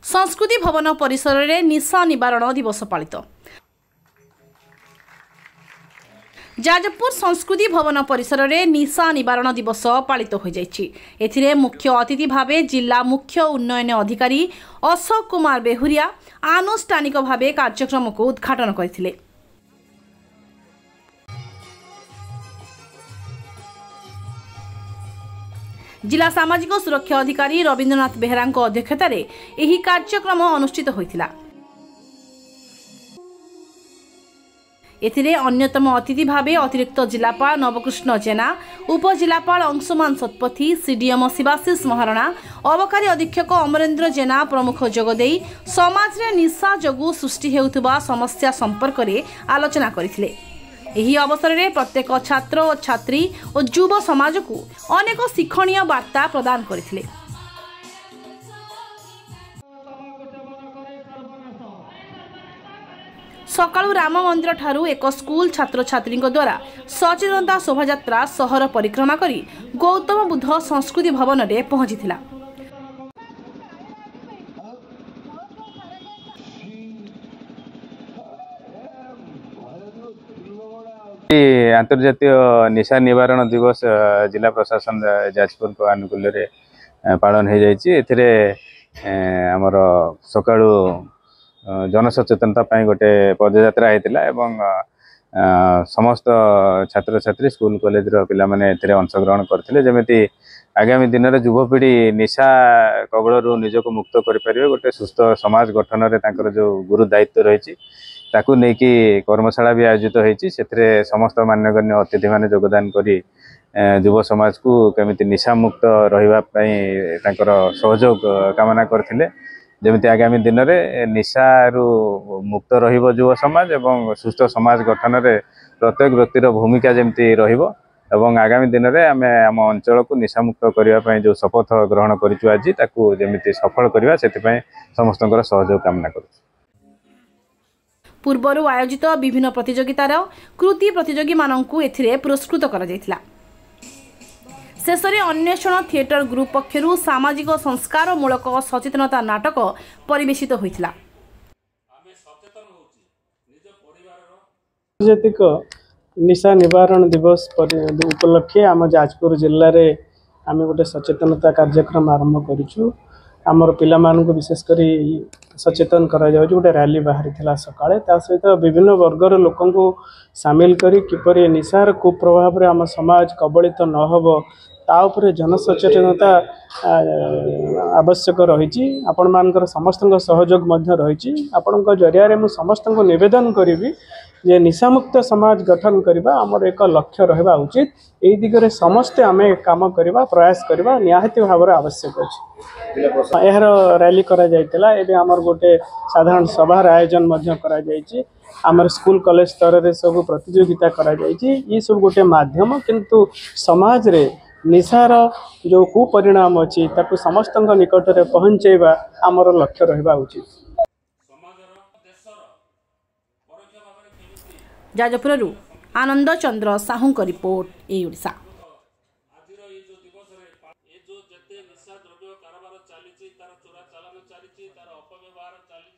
संस्कृति भवन परिसर में निशा निवारण दिवस पालित। जाजपुर संस्कृति भवन परिसर में निशा निवारण दिवस पालित हो जाइछि। एथिरे मुख्य अतिथि भावे जिला मुख्य उन्नयन अधिकारी अशोक कुमार बेहुरिया आनुष्ठानिक भावे कार्यक्रम को उद्घाटन करथिले। जिला सामाजिक सुरक्षा अधिकारी रविन्द्रनाथ बेहरा अध्यक्षतार यह कार्यक्रम अनुष्ठित होइथिला। एथिरे अन्यतम अतिथि भावे अतिरिक्त जिलापाल नवकृष्ण जेना, उपजिलापाल अंशुमान सतपथी, सीडीएम शिवाशीष महारणा, अबकारी अधीक्षक अमरेन्द्र जेना प्रमुख जोगदे समाज रे निशा जोगु सृष्टि हेउथुबा समस्या संपर्क में आलोचना करथिले। एही अवसर में प्रत्येक छात्र और छात्री और युव समाज को अनेक शिक्षणीय वार्ता प्रदान करथिले। सकाळु राम मंदिर ठारू एक स्कूल छात्र छात्री द्वारा सचेतनता शोभायात्रा सहर परिक्रमा करी गौतम बुद्ध संस्कृति भवन में पहुंचीथिला। अंतर्जातीय निशा निवारण दिवस जिला प्रशासन जाजपुर को आनुकूल्य पालन हो जाइए। आमर सकाळु जनसचेतनता गोटे पदयात्रा होता एवं समस्त छात्र छात्री स्कूल कॉलेज पिला माने अंशग्रहण करते जमी आगामी दिन में युवपीढ़ी निशा कबलू निजक मुक्त करें गोटे सुस्थ समाज गठन में जो गुरु दायित्व रही ताकू नेकी कर्मशाला भी आयोजित होती से समस्त मान्यगण्य अतिथि माने योगदान करी युव समाज को केमिति निशा मुक्त रही सहयोग कामना करथिले। जमिति आगामी दिन में निशा मुक्त रहिबो युव समाज एवं सुस्थ समाज गठन में प्रत्येक व्यक्तिर भूमिका जमती रहिबो एवं आगामी दिन में आम आम अंचल को निशा मुक्त करने जो शपथ ग्रहण करिछु आज ताकू जमिति सफल करबा सेतिपय समस्तଙ୍କର सहयोग कामना करूँ। पूर्वर आयोजित विभिन्न प्रतियोगितार कृति प्रतियोगी माननकु एथिरे पुरस्कृत करा जायतिला। शेषरे अन्वेषण थिएटर ग्रुप पक्षरु सामाजिक संस्कार मूलक सचेतनता नाटक परिवेशित होइतिला। आंतर्जातिक निशा निवारण दिवस उपलक्षे आम जाजपुर जिले में आम गोटे सचेतनता कार्यक्रम आरंभ करूँ। आमर पिला मानक विशेषकर सचेतन करा जाउछ। गोटे रैली बाहरी थिला सकाळे ता सहित विभिन्न वर्गर लोकन को शामिल करी किपरि निशार कुप्रभाव रे आम समाज कबलित न होबो ता उपरे जनसचेतनता आवश्यक रही। आपण मानकर समस्त सहयोग मध्य रही। आपण जरिया रे मु समस्त निवेदन करी जे निशामुक्त समाज गठन करबा आमर एक लक्ष्य रहा उचित। यही दिगरे समस्ते आम काम करबा प्रयास करबा निहाती भाव आवश्यक अछि। यार रैली करा जायतिला। एबे आमर गोटे साधारण सभार आयोजन मध्य करा जायछि। आमर स्कूल कॉलेज स्तर रे सब प्रतियोगिता करा जायछि। ई सब गोटे माध्यम किंतु समाज रे निशार जो कुपरिणाम अछि ताकू समस्त निकट रे पहुंचेबा आमर लक्ष्य रहा उचित। जाजपुरु आनंद चंद्र साहू का रिपोर्ट ए ओडिशा। चोरा चालान चली तार अपव्यवहार चली